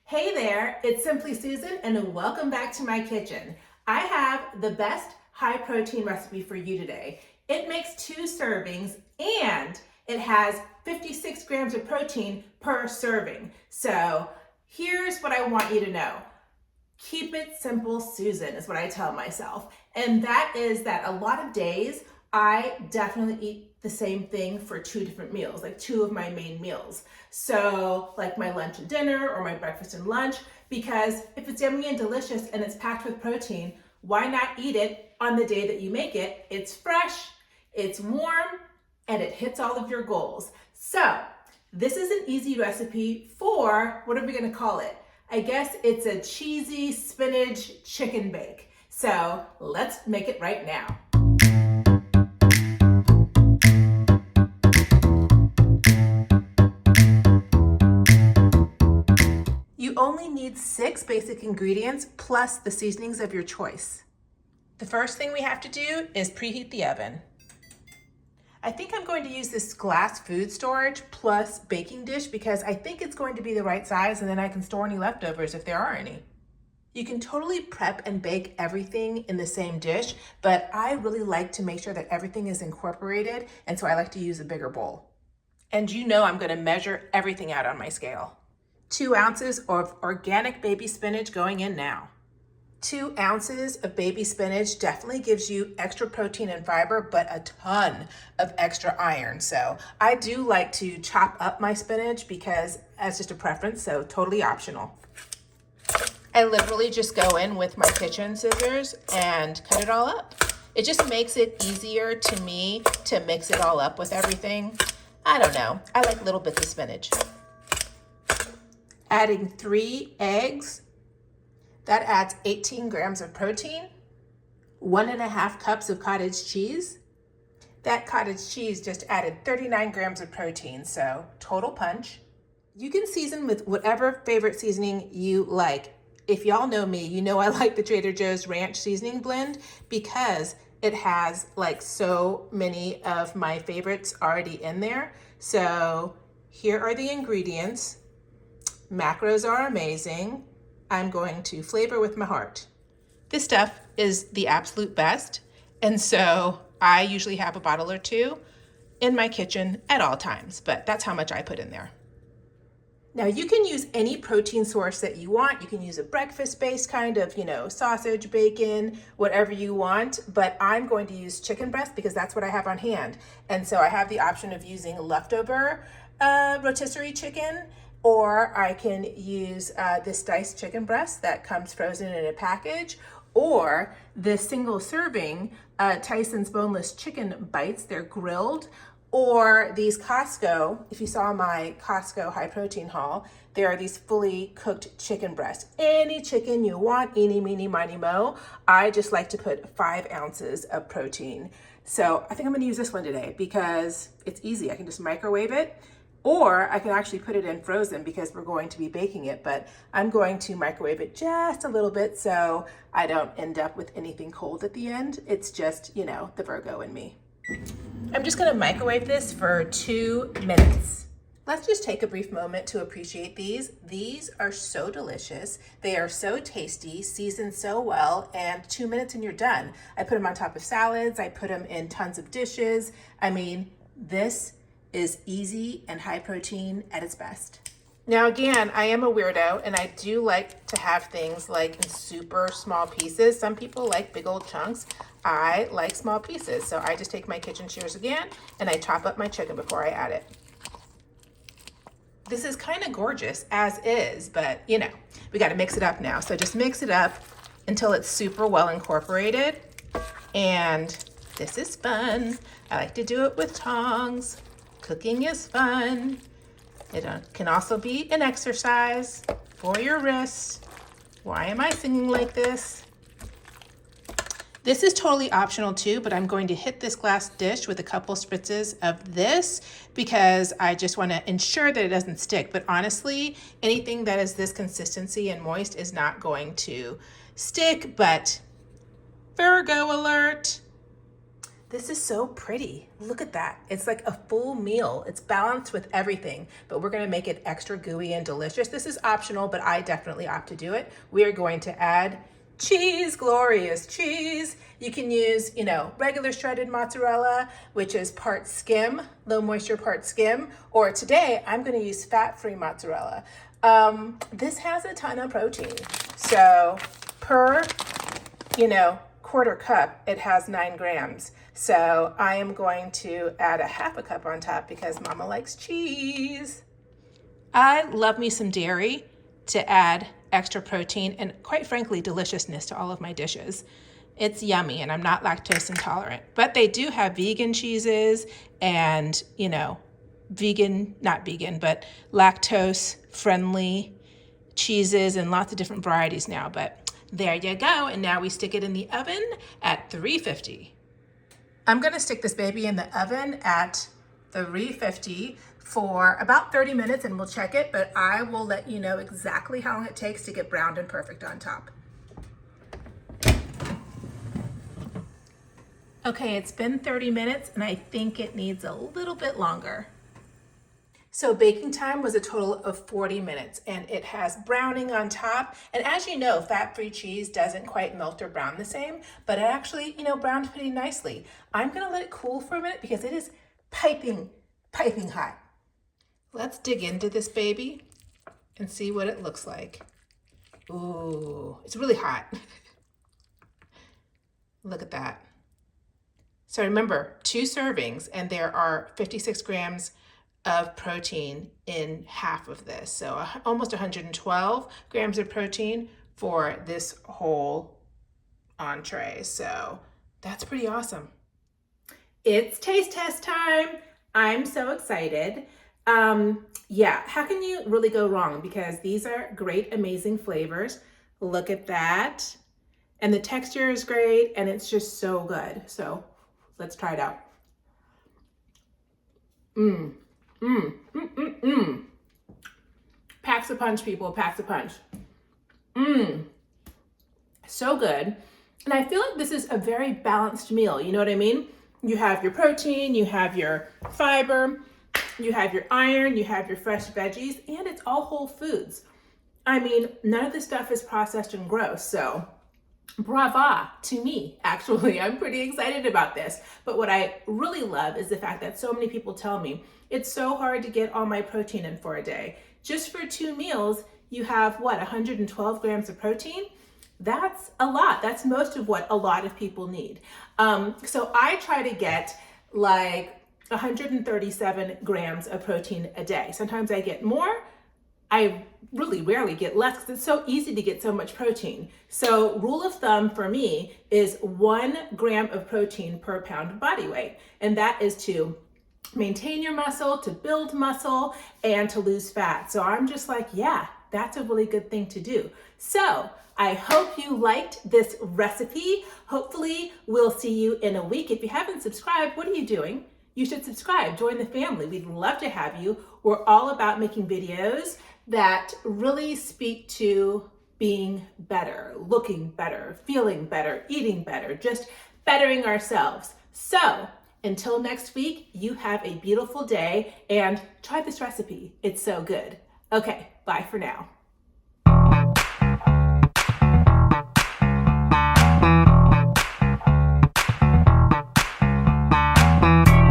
Hey there, it's Simply Susan and welcome back to my kitchen. I have the best high protein recipe for you today. It makes 2 servings and it has 56 grams of protein per serving. So here's what I want you to know. Keep it simple, Susan, is what I tell myself. And that is that a lot of days I definitely eat the same thing for 2 different meals, like 2 of my main meals. So like my lunch and dinner or my breakfast and lunch, because if it's yummy and delicious and it's packed with protein, why not eat it on the day that you make it? It's fresh, it's warm, and it hits all of your goals. So this is an easy recipe for, what are we gonna call it? I guess it's a cheesy spinach chicken bake. So let's make it right now. You only need 6 basic ingredients plus the seasonings of your choice. The first thing we have to do is preheat the oven. I think I'm going to use this glass food storage plus baking dish because I think it's going to be the right size and then I can store any leftovers if there are any. You can totally prep and bake everything in the same dish, but I really like to make sure that everything is incorporated, and so I like to use a bigger bowl. And you know I'm going to measure everything out on my scale. 2 ounces of organic baby spinach going in now. 2 ounces of baby spinach definitely gives you extra protein and fiber, but a ton of extra iron. So I do like to chop up my spinach because that's just a preference, so totally optional. I literally just go in with my kitchen scissors and cut it all up. It just makes it easier to me to mix it all up with everything. I don't know, I like little bits of spinach. Adding 3 eggs. That adds 18 grams of protein, 1.5 cups of cottage cheese. That cottage cheese just added 39 grams of protein, so total punch. You can season with whatever favorite seasoning you like. If y'all know me, you know I like the Trader Joe's ranch seasoning blend because it has like so many of my favorites already in there. So here are the ingredients. Macros are amazing. I'm going to flavor with my heart. This stuff is the absolute best, and so I usually have a bottle or 2 in my kitchen at all times, but that's how much I put in there. Now you can use any protein source that you want. You can use a breakfast-based kind of, sausage, bacon, whatever you want, but I'm going to use chicken breast because that's what I have on hand. And so I have the option of using leftover rotisserie chicken, or I can use this diced chicken breast that comes frozen in a package, or the single serving Tyson's boneless chicken bites. They're grilled, or these Costco, if you saw my Costco high protein haul, there are these fully cooked chicken breasts. Any chicken you want, eeny, meeny, miny, mo. I just like to put 5 ounces of protein. So I think I'm gonna use this one today because it's easy. I can just microwave it. Or I can actually put it in frozen because we're going to be baking it, but I'm going to microwave it just a little bit so I don't end up with anything cold at the end. It's just, the Virgo in me. I'm just gonna microwave this for 2 minutes. Let's just take a brief moment to appreciate these. These are so delicious. They are so tasty, seasoned so well, and 2 minutes and you're done. I put them on top of salads. I put them in tons of dishes. I mean, this is easy and high protein at its best. Now again, I am a weirdo and I do like to have things like in super small pieces. Some people like big old chunks. I like small pieces. So I just take my kitchen shears again and I chop up my chicken before I add it. This is kind of gorgeous as is, but we got to mix it up now. So just mix it up until it's super well incorporated. And this is fun. I like to do it with tongs. Cooking is fun. It can also be an exercise for your wrists. Why am I singing like this? This is totally optional too, but I'm going to hit this glass dish with a couple spritzes of this because I just want to ensure that it doesn't stick. But honestly, anything that is this consistency and moist is not going to stick, but Virgo alert. This is so pretty. Look at that. It's like a full meal. It's balanced with everything, but we're gonna make it extra gooey and delicious. This is optional, but I definitely opt to do it. We are going to add cheese, glorious cheese. You can use, regular shredded mozzarella, which is part skim, low moisture, part skim, or today I'm gonna use fat-free mozzarella. This has a ton of protein. So per, quarter cup, it has 9 grams. So I am going to add a half a cup on top because Mama likes cheese. I love me some dairy to add extra protein and, quite frankly, deliciousness to all of my dishes. It's yummy, and I'm not lactose intolerant, but they do have vegan cheeses and, not vegan, but lactose friendly cheeses and lots of different varieties now. But there you go. And now we stick it in the oven at 350. I'm gonna stick this baby in the oven at 350 for about 30 minutes and we'll check it, but I will let you know exactly how long it takes to get browned and perfect on top. Okay, it's been 30 minutes and I think it needs a little bit longer. So baking time was a total of 40 minutes and it has browning on top. And as you know, fat-free cheese doesn't quite melt or brown the same, but it actually, browned pretty nicely. I'm gonna let it cool for a minute because it is piping hot. Let's dig into this baby and see what it looks like. Ooh, it's really hot. Look at that. So remember, 2 servings and there are 56 grams of protein in half of this. So almost 112 grams of protein for this whole entree. So that's pretty awesome. It's taste test time. I'm so excited. How can you really go wrong? Because these are great, amazing flavors. Look at that. And the texture is great and it's just so good. So let's try it out. Packs a punch, people, packs a punch. So good. And I feel like this is a very balanced meal. You know what I mean? You have your protein, you have your fiber, you have your iron, you have your fresh veggies, and it's all whole foods. I mean, none of this stuff is processed and gross, so brava to me, actually. I'm pretty excited about this. But what I really love is the fact that so many people tell me it's so hard to get all my protein in for a day. Just for 2 meals, you have 112 grams of protein? That's a lot. That's most of what a lot of people need. So I try to get like 137 grams of protein a day. Sometimes I get more. I really rarely get less because it's so easy to get so much protein. So rule of thumb for me is 1 gram of protein per pound body weight. And that is to maintain your muscle, to build muscle, and to lose fat. So I'm just like, yeah, that's a really good thing to do. So I hope you liked this recipe. Hopefully we'll see you in a week. If you haven't subscribed, what are you doing? You should subscribe, join the family. We'd love to have you. We're all about making videos that really speak to being better, looking better, feeling better, eating better, just bettering ourselves. So until next week, you have a beautiful day and try this recipe. It's so good. Okay, bye for now.